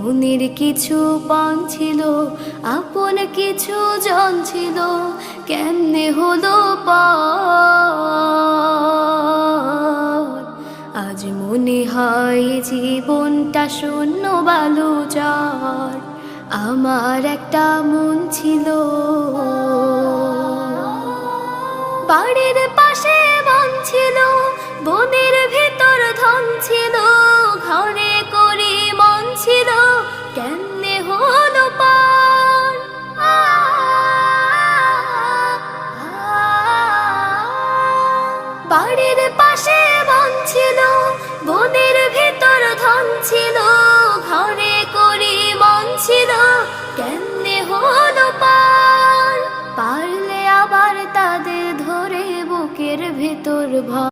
মনের কিছু পান ছিল, আপন কিছু জন ছিল, কেমনে হলো পার। আজ মনে হয় জীবনটা শূন্য বালুচর। আমার একটা মন ছিল, বাড়ির পাশে বন ছিল, বনের ভেতর ধন ছিল, ঘরে করি মন ছিল, কেমনে হলো পার। বাড়ির পাশে বন ছিল, বনের ভেতর ধন ছিল, ঘরে করি মন ছিল, কেমনে হলো পার। পারলে আবার তাদের ধরে বুকের ভেতর